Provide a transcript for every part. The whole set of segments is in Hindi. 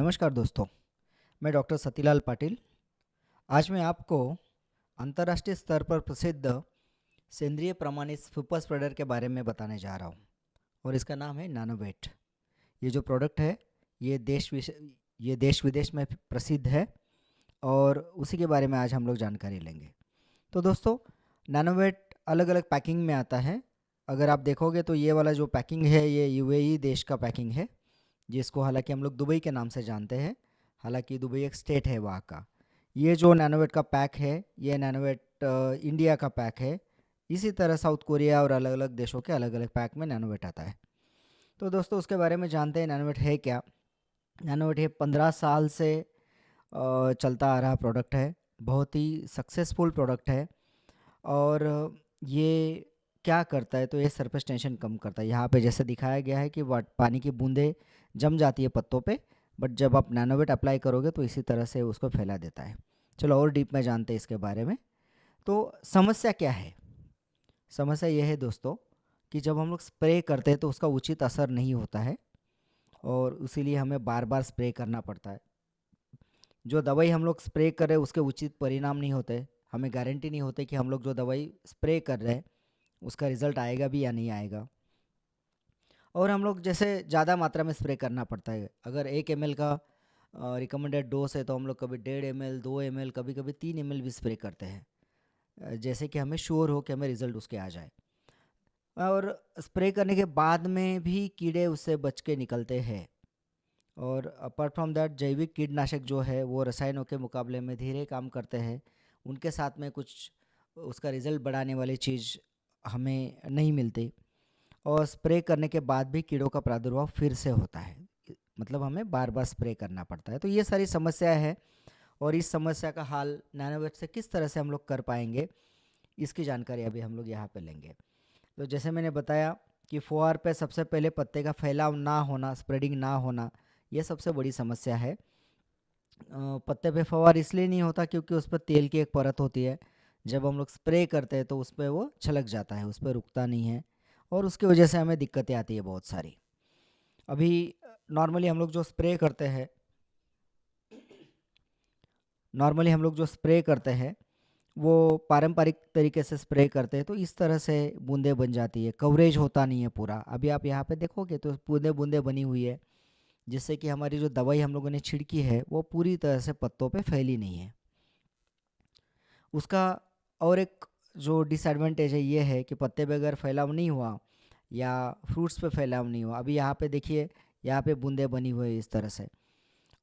नमस्कार दोस्तों, मैं डॉक्टर सतीलाल पाटिल। आज मैं आपको अंतर्राष्ट्रीय स्तर पर प्रसिद्ध सेंद्रिय प्रमाणित सुपर स्प्रेडर के बारे में बताने जा रहा हूँ और इसका नाम है नानोवेट। ये जो प्रोडक्ट है ये देश विदेश में प्रसिद्ध है और उसी के बारे में आज हम लोग जानकारी लेंगे। तो दोस्तों, नानोवेट अलग अलग पैकिंग में आता है। अगर आप देखोगे तो ये वाला जो पैकिंग है ये यूएई देश का पैकिंग है, जिसको हालांकि हम लोग दुबई के नाम से जानते हैं। हालांकि दुबई एक स्टेट है वहाँ का। ये जो नैनोवेट का पैक है ये नैनोवेट इंडिया का पैक है। इसी तरह साउथ कोरिया और अलग अलग देशों के अलग अलग पैक में नैनोवेट आता है। तो दोस्तों, उसके बारे में जानते हैं नैनोवेट है क्या। नैनोवेट ये 15 साल से चलता आ रहा प्रोडक्ट है। बहुत ही सक्सेसफुल प्रोडक्ट है। और ये क्या करता है तो ये सरफेस टेंशन कम करता है। यहाँ पे जैसे दिखाया गया है कि पानी की बूंदें जम जाती है पत्तों पे, बट जब आप नैनोवेट अप्लाई करोगे तो इसी तरह से उसको फैला देता है। चलो और डीप में जानते हैं इसके बारे में। तो समस्या क्या है? समस्या यह है दोस्तों कि जब हम लोग स्प्रे करते हैं तो उसका उचित असर नहीं होता है और इसीलिए हमें बार बार स्प्रे करना पड़ता है। जो दवाई हम लोग स्प्रे कर रहे हैं उसके उचित परिणाम नहीं होते। हमें गारंटी नहीं होती कि हम लोग जो दवाई स्प्रे कर रहे हैं उसका रिज़ल्ट आएगा भी या नहीं आएगा। और हम लोग जैसे ज़्यादा मात्रा में स्प्रे करना पड़ता है। अगर 1 ml का रिकमेंडेड डोज है तो हम लोग कभी 1.5 ml 2 ml कभी कभी 3 ml भी स्प्रे करते हैं, जैसे कि हमें श्योर हो कि हमें रिज़ल्ट उसके आ जाए। और स्प्रे करने के बाद में भी कीड़े उससे बच के निकलते हैं। और अपार्ट फ्रॉम दैट जैविक कीटनाशक जो है वो रसायनों के मुकाबले में धीरे काम करते हैं। उनके साथ में कुछ उसका रिज़ल्ट बढ़ाने वाली चीज़ हमें नहीं मिलती। और स्प्रे करने के बाद भी कीड़ों का प्रादुर्भाव फिर से होता है, मतलब हमें बार बार स्प्रे करना पड़ता है। तो ये सारी समस्या है और इस समस्या का हल नैनोवेट से किस तरह से हम लोग कर पाएंगे, इसकी जानकारी अभी हम लोग यहाँ पे लेंगे। तो जैसे मैंने बताया कि फुहार पे सबसे पहले पत्ते का फैलाव ना होना, स्प्रेडिंग ना होना, ये सबसे बड़ी समस्या है। पत्ते पे फवार इसलिए नहीं होता क्योंकि उस पर तेल की एक परत होती है। जब हम लोग स्प्रे करते हैं तो उस पर वो छलक जाता है, उस पर रुकता नहीं है और उसकी वजह से हमें दिक्कतें आती है बहुत सारी। अभी नॉर्मली हम लोग जो स्प्रे करते हैं नॉर्मली हम लोग जो स्प्रे करते हैं वो पारंपरिक तरीके से स्प्रे करते हैं तो इस तरह से बूंदे बन जाती है, कवरेज होता नहीं है पूरा। अभी आप यहाँ पे देखोगे तो बूंदे बूंदे बनी हुई है, जिससे कि हमारी जो दवाई हम लोगों ने छिड़की है वो पूरी तरह से पत्तों पे फैली नहीं है। उसका और एक जो डिसएडवांटेज है ये है कि पत्ते पे अगर फैलाव नहीं हुआ या फ्रूट्स पे फैलाव नहीं हुआ, अभी यहाँ पे देखिए, यहाँ पे बूंदे बनी हुई है इस तरह से।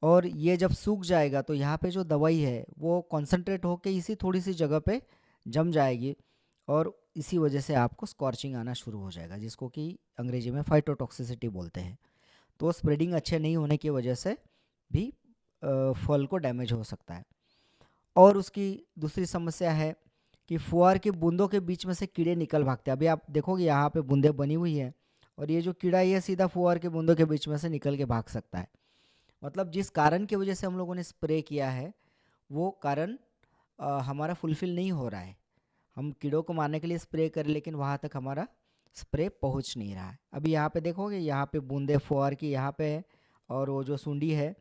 और ये जब सूख जाएगा तो यहाँ पे जो दवाई है वो कॉन्सेंट्रेट होके इसी थोड़ी सी जगह पे जम जाएगी और इसी वजह से आपको स्कॉर्चिंग आना शुरू हो जाएगा, जिसको कि अंग्रेजी में फाइटोटॉक्सिसिटी बोलते हैं। तो स्प्रेडिंग अच्छे नहीं होने की वजह से भी फल को डैमेज हो सकता है। और उसकी दूसरी समस्या है कि फुहार की बूंदों के बीच में से कीड़े निकल भागते हैं। अभी आप देखोगे यहाँ पे बूंदें बनी हुई है और ये जो कीड़ा ये सीधा फुहार के बूंदों के बीच में से निकल के भाग सकता है। मतलब जिस कारण की वजह से हम लोगों ने स्प्रे किया है वो कारण हमारा फुलफिल नहीं हो रहा है। हम कीड़ों को मारने के लिए स्प्रे करें लेकिन वहाँ तक हमारा स्प्रे पहुँच नहीं रहा है। अभी यहाँ पे देखोगे, यहाँ पे बूंदे फुहार की यहाँ पे है और वो जो सूंडी है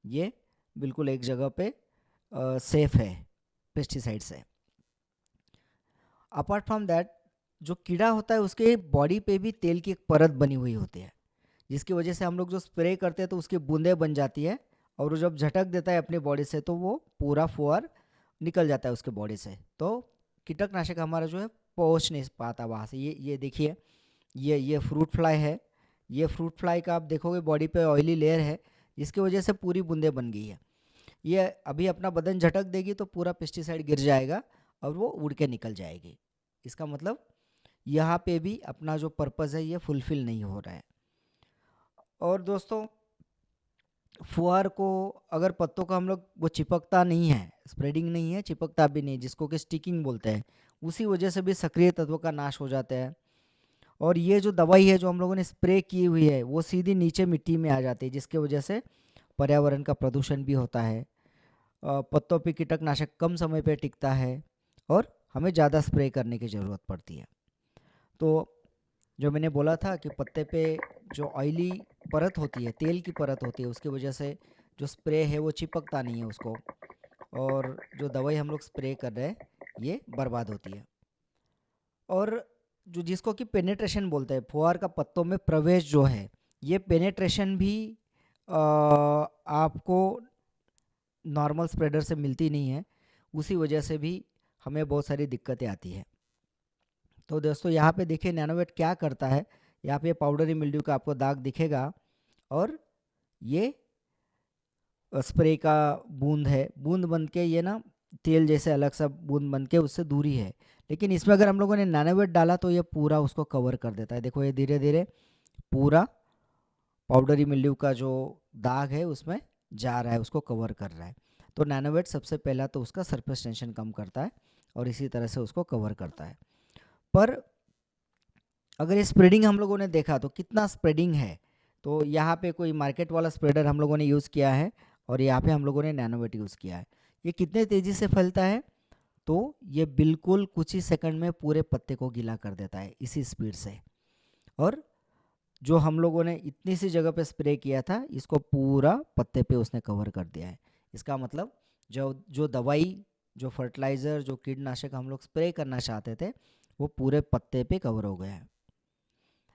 ये बिल्कुल एक जगह पे सेफ है पेस्टिसाइड से। अपार्ट फ्रॉम दैट जो कीड़ा होता है उसके बॉडी पे भी तेल की एक परत बनी हुई होती है, जिसकी वजह से हम लोग जो स्प्रे करते हैं तो उसकी बूंदें बन जाती है और वो जब झटक देता है अपनी बॉडी से तो वो पूरा फुहार निकल जाता है उसके बॉडी से। तो कीटकनाशक हमारा जो है पहुंच नहीं पाता वहाँ से। ये देखिए, ये फ्रूट फ्लाई है। ये फ्रूट फ्लाई का आप देखोगे बॉडी पे ऑयली लेयर है, जिसकी वजह से पूरी बूंदें बन गई है। ये अभी अपना बदन झटक देगी तो पूरा पेस्टिसाइड गिर जाएगा और वो उड़ के निकल जाएगी। इसका मतलब यहाँ पे भी अपना जो पर्पज़ है ये फुलफिल नहीं हो रहा है। और दोस्तों, फुहार को अगर पत्तों का हम लोग वो चिपकता नहीं है, स्प्रेडिंग नहीं है, चिपकता भी नहीं, जिसको कि स्टिकिंग बोलते हैं, उसी वजह से भी सक्रिय तत्वों का नाश हो जाता है। और ये जो दवाई है जो हम लोगों ने स्प्रे की हुई है वो सीधी नीचे मिट्टी में आ जाती है, जिसकी वजह से पर्यावरण का प्रदूषण भी होता है। पत्तों पे कीटकनाशक कम समय पे टिकता है और हमें ज़्यादा स्प्रे करने की ज़रूरत पड़ती है। तो जो मैंने बोला था कि पत्ते पे जो ऑयली परत होती है, तेल की परत होती है, उसकी वजह से जो स्प्रे है वो चिपकता नहीं है उसको, और जो दवाई हम लोग स्प्रे कर रहे हैं ये बर्बाद होती है। और जो जिसको कि पेनेट्रेशन बोलते हैं, फुहार का पत्तों में प्रवेश जो है, ये पेनेट्रेशन भी आपको नॉर्मल स्प्रेडर से मिलती नहीं है, उसी वजह से भी हमें बहुत सारी दिक्कतें आती है। तो दोस्तों यहाँ पे देखिए नैनोवेट क्या करता है, यहाँ पे पाउडरी मिल्ड्यू का आपको दाग दिखेगा, और ये स्प्रे का बूंद है, बूंद बन के ये ना तेल जैसे अलग सा बूंद बन के उससे दूरी है। लेकिन इसमें अगर हम लोगों ने नैनोवेट डाला तो ये पूरा उसको कवर कर देता है। देखो ये धीरे धीरे पूरा पाउडरी मिल्ड्यू का जो दाग है उसमें जा रहा है, उसको कवर कर रहा है। तो नैनोवेट सबसे पहला तो उसका सरफेस टेंशन कम करता है और इसी तरह से उसको कवर करता है। पर अगर ये स्प्रेडिंग हम लोगों ने देखा तो कितना स्प्रेडिंग है, तो यहाँ पे कोई मार्केट वाला स्प्रेडर हम लोगों ने यूज़ किया है और यहाँ पे हम लोगों ने नैनोवेट यूज़ किया है। ये कितने तेज़ी से फैलता है, तो ये बिल्कुल कुछ ही सेकंड में पूरे पत्ते को गीला कर देता है इसी स्पीड से। और जो हम लोगों ने इतनी सी जगह पे स्प्रे किया था, इसको पूरा पत्ते पे उसने कवर कर दिया है। इसका मतलब जो जो दवाई, जो फर्टिलाइज़र, जो कीटनाशक हम लोग स्प्रे करना चाहते थे वो पूरे पत्ते पे कवर हो गया है।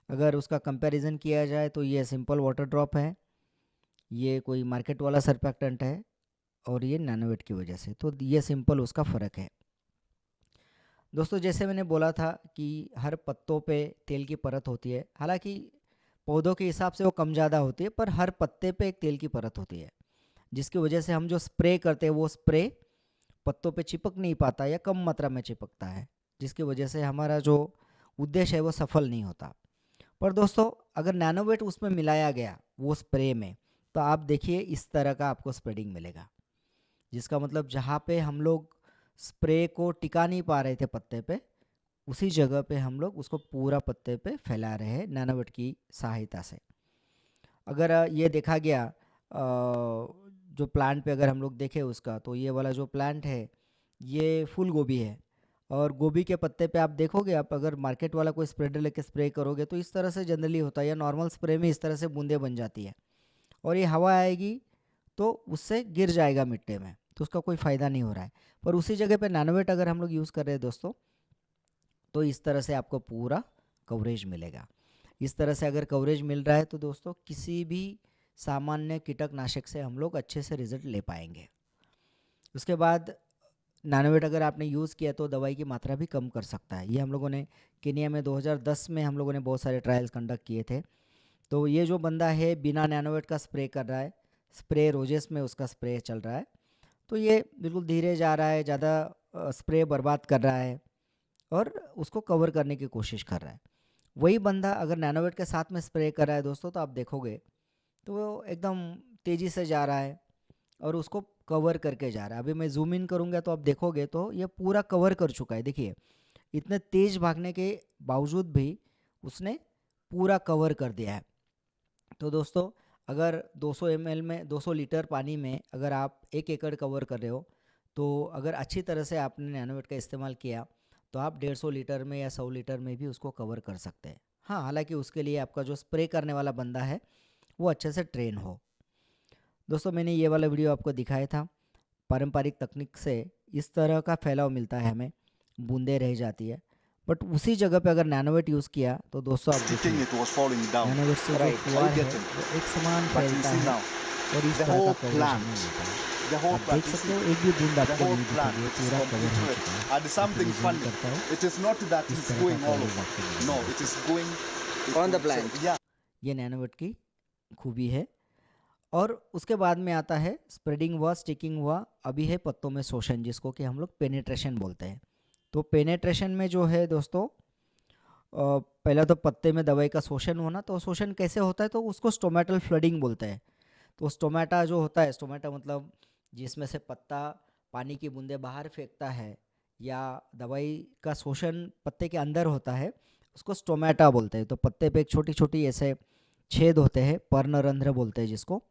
अगर उसका कंपैरिजन किया जाए तो ये सिंपल वाटर ड्रॉप है, ये कोई मार्केट वाला सरफेक्टेंट है, और ये नैनोवेट की वजह से, तो ये सिंपल उसका फ़र्क है। दोस्तों जैसे मैंने बोला था कि हर पत्तों पे तेल की परत होती है, हालांकि पौधों के हिसाब से वो कम ज़्यादा होती है, पर हर पत्ते पे एक तेल की परत होती है, जिसकी वजह से हम जो स्प्रे करते हैं वो स्प्रे पत्तों पे चिपक नहीं पाता या कम मात्रा में चिपकता है, जिसकी वजह से हमारा जो उद्देश्य है वो सफल नहीं होता। पर दोस्तों अगर नैनोवेट उसमें मिलाया गया वो स्प्रे में, तो आप देखिए इस तरह का आपको स्प्रेडिंग मिलेगा, जिसका मतलब जहाँ पे हम लोग स्प्रे को टिका नहीं पा रहे थे पत्ते पे, उसी जगह पे हम लोग उसको पूरा पत्ते पे फैला रहे हैं नैनोवेट की सहायता से। अगर ये देखा गया जो प्लांट पे अगर हम लोग देखें उसका, तो ये वाला जो प्लांट है ये फूल गोभी है, और गोभी के पत्ते पे आप देखोगे, आप अगर मार्केट वाला कोई स्प्रेडर लेके स्प्रे करोगे तो इस तरह से जनरली होता है, या नॉर्मल स्प्रे में इस तरह से बूंदे बन जाती है, और ये हवा आएगी तो उससे गिर जाएगा मिट्टी में, तो उसका कोई फ़ायदा नहीं हो रहा है। पर उसी जगह पे नैनोवेट अगर हम लोग यूज़ कर रहे हैं दोस्तों, तो इस तरह से आपको पूरा कवरेज मिलेगा। इस तरह से अगर कवरेज मिल रहा है तो दोस्तों किसी भी सामान्य कीटनाशक से हम लोग अच्छे से रिजल्ट ले पाएंगे। उसके बाद नैनोवेट अगर आपने यूज़ किया तो दवाई की मात्रा भी कम कर सकता है। ये हम लोगों ने केनिया में 2010 में हम लोगों ने बहुत सारे ट्रायल्स कंडक्ट किए थे। तो ये जो बंदा है बिना नैनोवेट का स्प्रे कर रहा है, स्प्रे रोजेस में उसका स्प्रे चल रहा है, तो ये बिल्कुल धीरे जा रहा है, ज़्यादा स्प्रे बर्बाद कर रहा है और उसको कवर करने की कोशिश कर रहा है। वही बंदा अगर नैनोवेट के साथ में स्प्रे कर रहा है दोस्तों, तो आप देखोगे तो वो एकदम तेज़ी से जा रहा है और उसको कवर करके जा रहा है। अभी मैं जूम इन करूँगा तो आप देखोगे तो ये पूरा कवर कर चुका है। देखिए इतने तेज़ भागने के बावजूद भी उसने पूरा कवर कर दिया है। तो दोस्तों अगर 200 ml में, 200 लीटर पानी में अगर आप 1 एकड़ कवर कर रहे हो, तो अगर अच्छी तरह से आपने नैनोवेट का इस्तेमाल किया तो आप 150 लीटर में या 100 लीटर में भी उसको कवर कर सकते हैं। हाँ, हालांकि उसके लिए आपका जो स्प्रे करने वाला बंदा है वो अच्छे से ट्रेन हो। दोस्तों मैंने ये वाला वीडियो आपको दिखाया था, पारंपरिक तकनीक से इस तरह का फैलाव मिलता है हमें, बूंदे रह जाती है, बट उसी जगह पे अगर नैनोवेट यूज़ किया तो दोस्तों आप thinking देखिए it was falling down. नैनोवेट से जो Right. Are फुहार you है getting? वो एक समान But you फैलता see है now, और इस the तरह का whole कवरेज हमें plant, मिलता है। the whole आप plant, देख you सकते see, हो एक भी बूंद the आपको whole नहीं plant, दिखेगी, वो it is पूरा कवर हो completely. चुका है। And देखिए something मैं जूम funny, करता हूँ, it is not that इस it's तरह का going all कवरेज over. आपको No, मिलेगा it दोस्तों। is going On the so, plant. yeah. ये नैनोवेट की खूबी है। और उसके बाद में आता है स्प्रेडिंग हुआ, स्टिकिंग हुआ, अभी है पत्तों में शोषण, जिसको कि हम लोग पेनेट्रेशन बोलते हैं। तो पेनेट्रेशन में जो है दोस्तों पहला तो पत्ते में दवाई का शोषण होना, तो शोषण कैसे होता है तो उसको स्टोमेटल फ्लडिंग बोलते हैं। तो स्टोमेटा जो होता है, स्टोमेटा मतलब जिसमें से पत्ता पानी की बूंदें बाहर फेंकता है या दवाई का शोषण पत्ते के अंदर होता है, उसको स्टोमेटा बोलते हैं। तो पत्ते पे एक छोटी छोटी ऐसे छेद होते हैं, पर्णरंध्र बोलते हैं जिसको,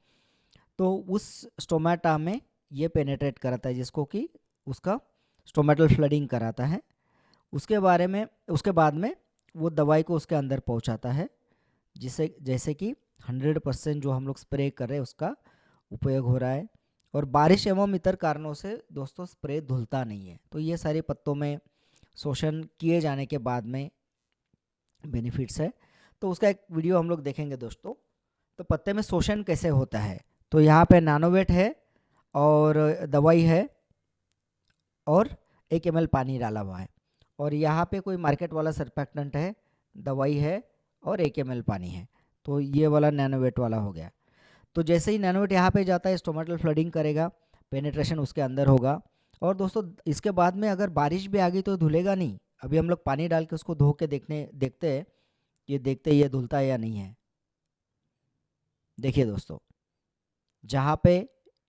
तो उस स्टोमेटा में ये पेनेट्रेट कराता है, जिसको कि उसका स्टोमेटल फ्लडिंग कराता है। उसके बाद में वो दवाई को उसके अंदर पहुंचाता है, जिससे जैसे कि 100% जो हम लोग स्प्रे कर रहे हैं उसका उपयोग हो रहा है, और बारिश एवं इतर कारणों से दोस्तों स्प्रे धुलता नहीं है। तो ये सारे पत्तों में शोषण किए जाने के बाद में बेनिफिट्स है। तो उसका एक वीडियो हम लोग देखेंगे दोस्तों। तो पत्ते में शोषण कैसे होता है, तो यहाँ पे नैनोवेट है और दवाई है और 1 ml पानी डाला हुआ है, और यहाँ पे कोई मार्केट वाला सरफेक्टेंट है, दवाई है और 1 ml पानी है। तो ये वाला नैनोवेट वाला हो गया। तो जैसे ही नैनोवेट यहाँ पे जाता है स्टोमेटल फ्लडिंग करेगा, पेनिट्रेशन उसके अंदर होगा। और दोस्तों इसके बाद में अगर बारिश भी आ गई तो धुलेगा नहीं। अभी हम लोग पानी डाल के उसको धो के देखते हैं, ये धुलता है या नहीं है। देखिए दोस्तों, जहाँ पे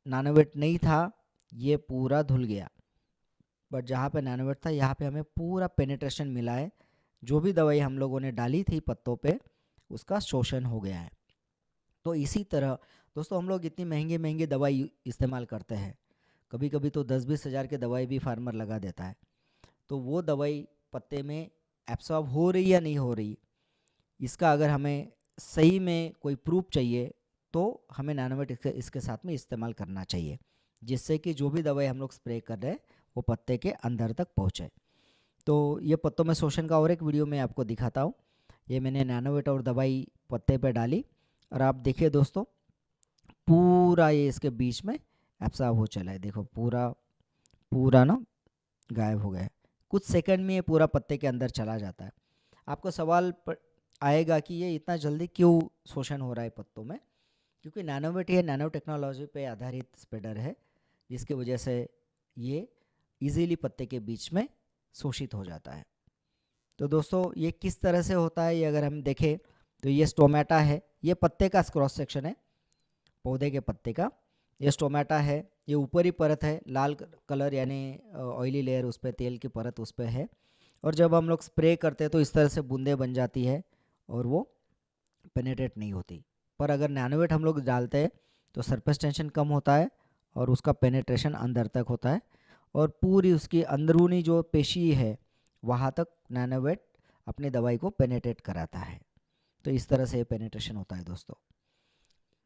नैनोवेट नहीं था ये पूरा धुल गया, बट जहाँ पे नैनोवेट था यहाँ पे हमें पूरा पेनिट्रेशन मिला है। जो भी दवाई हम लोगों ने डाली थी पत्तों पे उसका शोषण हो गया है। तो इसी तरह दोस्तों हम लोग इतनी महंगी महंगी दवाई इस्तेमाल करते हैं, कभी कभी तो 10-20 हज़ार की दवाई भी फार्मर लगा देता है। तो वो दवाई पत्ते में एब्सॉर्ब हो रही या नहीं हो रही, इसका अगर हमें सही में कोई प्रूफ चाहिए तो हमें नैनोवेट इसके साथ में इस्तेमाल करना चाहिए, जिससे कि जो भी दवाई हम लोग स्प्रे कर रहे हैं वो पत्ते के अंदर तक पहुँचे। तो ये पत्तों में शोषण का और एक वीडियो मैं आपको दिखाता हूँ। ये मैंने नैनोवेट और दवाई पत्ते पे डाली और आप देखिए दोस्तों पूरा ये इसके बीच में एब्सॉर्ब हो चला है। देखो पूरा ना गायब हो गया है। कुछ सेकंड में ये पूरा पत्ते के अंदर चला जाता है। आपको सवाल आएगा कि ये इतना जल्दी क्यों शोषण हो रहा है पत्तों में, क्योंकि नैनोवेट ये नैनो टेक्नोलॉजी पे आधारित स्प्रेडर है, जिसकी वजह से ये इजीली पत्ते के बीच में शोषित हो जाता है। तो दोस्तों ये किस तरह से होता है, ये अगर हम देखें तो ये स्टोमेटा है, ये पत्ते का क्रॉस सेक्शन है, पौधे के पत्ते का। ये स्टोमेटा है, ये ऊपरी परत है, लाल कलर यानी ऑयली लेयर, उस पर तेल की परत उस पर है। और जब हम लोग स्प्रे करते हैं तो इस तरह से बूंदें बन जाती है और वो पेनिट्रेट नहीं होती। पर अगर नैनोवेट हम लोग डालते हैं तो सरफेस टेंशन कम होता है और उसका पेनिट्रेशन अंदर तक होता है, और पूरी उसकी अंदरूनी जो पेशी है वहाँ तक नैनोवेट अपनी दवाई को पेनिट्रेट कराता है। तो इस तरह से पेनिट्रेशन होता है दोस्तों।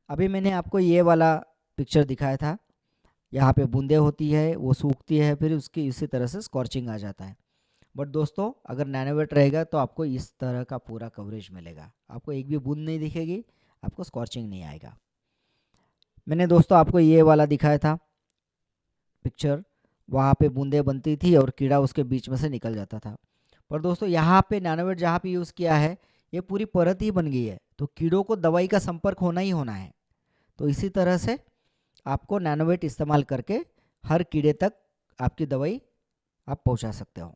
अभी मैंने आपको ये वाला पिक्चर दिखाया था, यहाँ पे बूंदें होती है, वो सूखती है, फिर उसकी इसी तरह से स्कॉर्चिंग आ जाता है। बट दोस्तों अगर नैनोवेट रहेगा तो आपको इस तरह का पूरा कवरेज मिलेगा, आपको एक भी बूंद नहीं दिखेगी, आपको स्कॉर्चिंग नहीं आएगा। मैंने दोस्तों आपको ये वाला दिखाया था पिक्चर, वहाँ पे बूंदें बनती थी और कीड़ा उसके बीच में से निकल जाता था। पर दोस्तों यहाँ पे नैनोवेट जहाँ पे यूज़ किया है ये पूरी परत ही बन गई है, तो कीड़ों को दवाई का संपर्क होना ही होना है। तो इसी तरह से आपको नैनोवेट इस्तेमाल करके हर कीड़े तक आपकी दवाई आप पहुंचा सकते हो।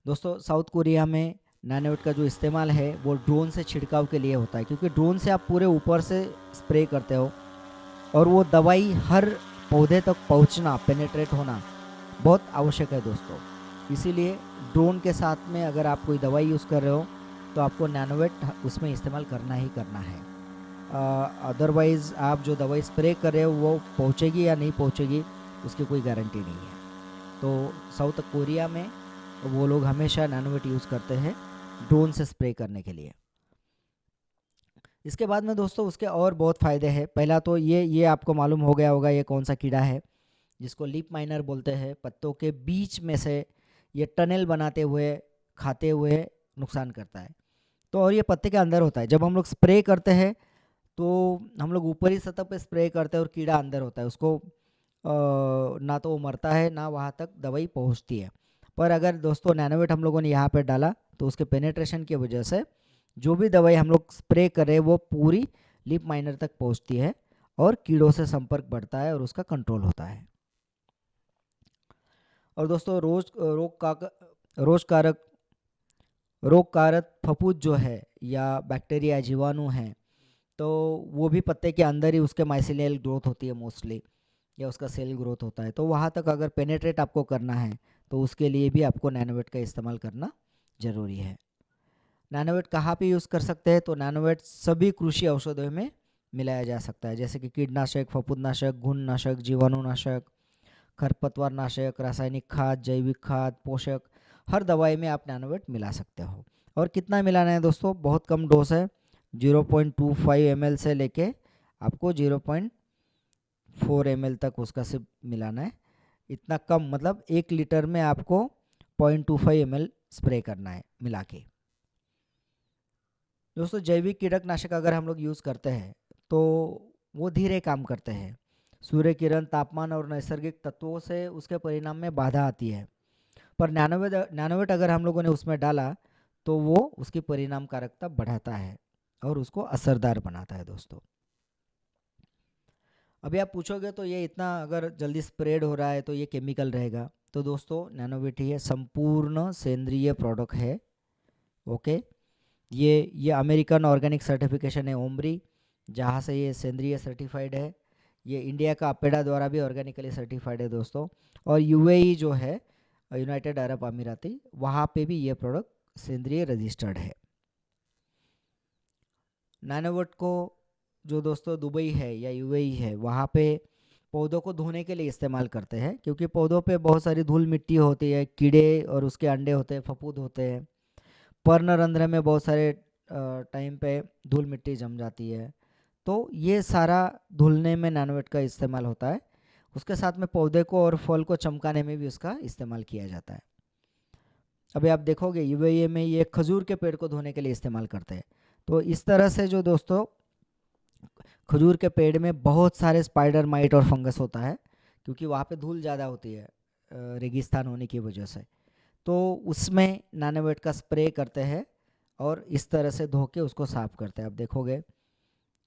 दोस्तों साउथ कोरिया में नैनोवेट का जो इस्तेमाल है वो ड्रोन से छिड़काव के लिए होता है, क्योंकि ड्रोन से आप पूरे ऊपर से स्प्रे करते हो और वो दवाई हर पौधे तक पहुंचना, पेनिट्रेट होना बहुत आवश्यक है दोस्तों। इसीलिए ड्रोन के साथ में अगर आप कोई दवाई यूज़ कर रहे हो तो आपको नैनोवेट उसमें इस्तेमाल करना ही करना है। अदरवाइज़ आप जो दवाई स्प्रे कर रहे हो वो पहुंचेगी या नहीं पहुंचेगी उसकी कोई गारंटी नहीं है। तो साउथ कोरिया में वो लोग हमेशा नैनोवेट यूज़ करते हैं ड्रोन से स्प्रे करने के लिए। इसके बाद में दोस्तों उसके और बहुत फ़ायदे हैं। पहला तो ये आपको मालूम हो गया होगा ये कौन सा कीड़ा है, जिसको लीफ माइनर बोलते हैं। पत्तों के बीच में से ये टनल बनाते हुए खाते हुए नुकसान करता है। तो और ये पत्ते के अंदर होता है। जब हम लोग स्प्रे करते हैं तो हम लोग ऊपरी सतह पे स्प्रे करते हैं और कीड़ा अंदर होता है, उसको ना तो वो मरता है ना वहाँ तक दवाई पहुँचती है। पर अगर दोस्तों नैनोवेट हम लोगों ने यहाँ पे डाला तो उसके पेनिट्रेशन की वजह से जो भी दवाई हम लोग स्प्रे कर रहे हैं वो पूरी लीफ माइनर तक पहुँचती है और कीड़ों से संपर्क बढ़ता है और उसका कंट्रोल होता है। और दोस्तों रोग कारक फफूंद जो है या बैक्टीरिया जीवाणु हैं, तो वो भी पत्ते के अंदर ही उसके माइसेलियल ग्रोथ होती है मोस्टली, या उसका सेल ग्रोथ होता है। तो वहाँ तक अगर पेनिट्रेट आपको करना है तो उसके लिए भी आपको नैनोवेट का इस्तेमाल करना ज़रूरी है। नैनोवेट कहाँ पे यूज़ कर सकते हैं, तो नैनोवेट सभी कृषि औषधियों में मिलाया जा सकता है, जैसे कि कीटनाशक, फफूंदनाशक, घुननाशक, जीवाणुनाशक, खरपतवार नाशक, रासायनिक खाद, जैविक खाद, पोषक, हर दवाई में आप नैनोवेट मिला सकते हो। और कितना मिलाना है दोस्तों, बहुत कम डोज है, 0.25 ml से लेके आपको 0.4 ml तक उसका सिर्फ मिलाना है। इतना कम मतलब 1 लीटर में आपको 0.25 ml स्प्रे करना है मिला के। दोस्तों जैविक कीटनाशक अगर हम लोग यूज़ करते हैं तो वो धीरे काम करते हैं। सूर्य किरण, तापमान और नैसर्गिक तत्वों से उसके परिणाम में बाधा आती है, पर नैनोवेट अगर हम लोगों ने उसमें डाला तो वो उसकी परिणामकारकता बढ़ाता है और उसको असरदार बनाता है। दोस्तों अभी आप पूछोगे तो ये इतना अगर जल्दी स्प्रेड हो रहा है तो ये केमिकल रहेगा, तो दोस्तों नैनोवेट ही है, संपूर्ण सेंद्रीय प्रोडक्ट है। ओके, ये अमेरिकन ऑर्गेनिक सर्टिफिकेशन है ओमरी, जहाँ से ये सेंद्रीय सर्टिफाइड है। ये इंडिया का अपेडा द्वारा भी ऑर्गेनिकली सर्टिफाइड है दोस्तों। और यूएई जो है, यूनाइटेड अरब अमीराती, वहाँ पे भी ये प्रोडक्ट सेंद्रीय रजिस्टर्ड है। नैनोवेट को जो दोस्तों दुबई है या यूएई है, वहाँ पे पौधों को धोने के लिए इस्तेमाल करते हैं, क्योंकि पौधों पे बहुत सारी धूल मिट्टी होती है, कीड़े और उसके अंडे होते हैं, फफूंद होते हैं, पर्णरंध्र में बहुत सारे टाइम पे धूल मिट्टी जम जाती है, तो ये सारा धुलने में नैनोवेट का इस्तेमाल होता है। उसके साथ में पौधे को और फल को चमकाने में भी उसका इस्तेमाल किया जाता है। अभी आप देखोगे यूएई में ये खजूर के पेड़ को धोने के लिए इस्तेमाल करते हैं। तो इस तरह से जो दोस्तों खजूर के पेड़ में बहुत सारे स्पाइडर माइट और फंगस होता है, क्योंकि वहाँ पे धूल ज़्यादा होती है रेगिस्तान होने की वजह से, तो उसमें नैनोवेट का स्प्रे करते हैं और इस तरह से धो के उसको साफ़ करते हैं। आप देखोगे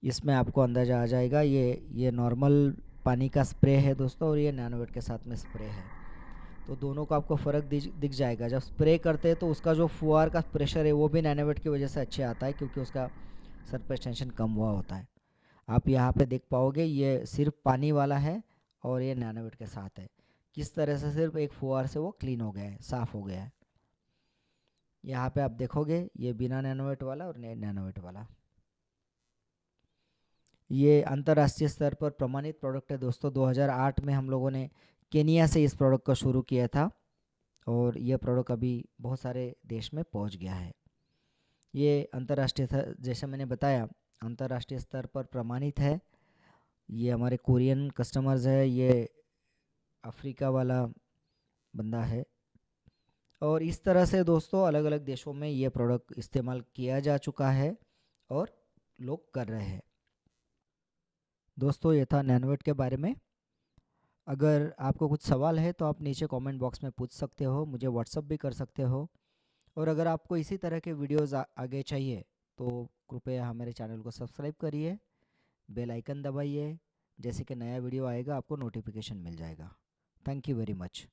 इसमें आपको अंदाज़ा आ जाएगा, ये नॉर्मल पानी का स्प्रे है दोस्तों और ये नैनोवेट के साथ में स्प्रे है, तो दोनों को आपको फ़र्क दिख जाएगा। जब स्प्रे करते हैं तो उसका जो फुहार का प्रेशर है वो भी नैनोवेट की वजह से अच्छे आता है, क्योंकि उसका सरफेस टेंशन कम हुआ होता है। आप यहाँ पे देख पाओगे ये सिर्फ पानी वाला है और ये नैनोवेट के साथ है, किस तरह से सिर्फ एक फुहार से वो क्लीन हो गया है, साफ़ हो गया है। यहाँ पे आप देखोगे ये बिना नैनोवेट वाला और नैनोवेट वाला। ये अंतर्राष्ट्रीय स्तर पर प्रमाणित प्रोडक्ट है दोस्तों। 2008 में हम लोगों ने केनिया से इस प्रोडक्ट को शुरू किया था और ये प्रोडक्ट अभी बहुत सारे देश में पहुंच गया है। ये अंतर्राष्ट्रीय जैसे मैंने बताया अंतर्राष्ट्रीय स्तर पर प्रमाणित है। ये हमारे कोरियन कस्टमर्स है, ये अफ्रीका वाला बंदा है, और इस तरह से दोस्तों अलग अलग देशों में ये प्रोडक्ट इस्तेमाल किया जा चुका है और लोग कर रहे हैं। दोस्तों ये था नैनोवेट के बारे में। अगर आपको कुछ सवाल है तो आप नीचे कमेंट बॉक्स में पूछ सकते हो, मुझे व्हाट्सअप भी कर सकते हो। और अगर आपको इसी तरह के वीडियोस आगे चाहिए तो कृपया हमारे चैनल को सब्सक्राइब करिए, बेल आइकन दबाइए, जैसे कि नया वीडियो आएगा आपको नोटिफिकेशन मिल जाएगा। Thank you very much.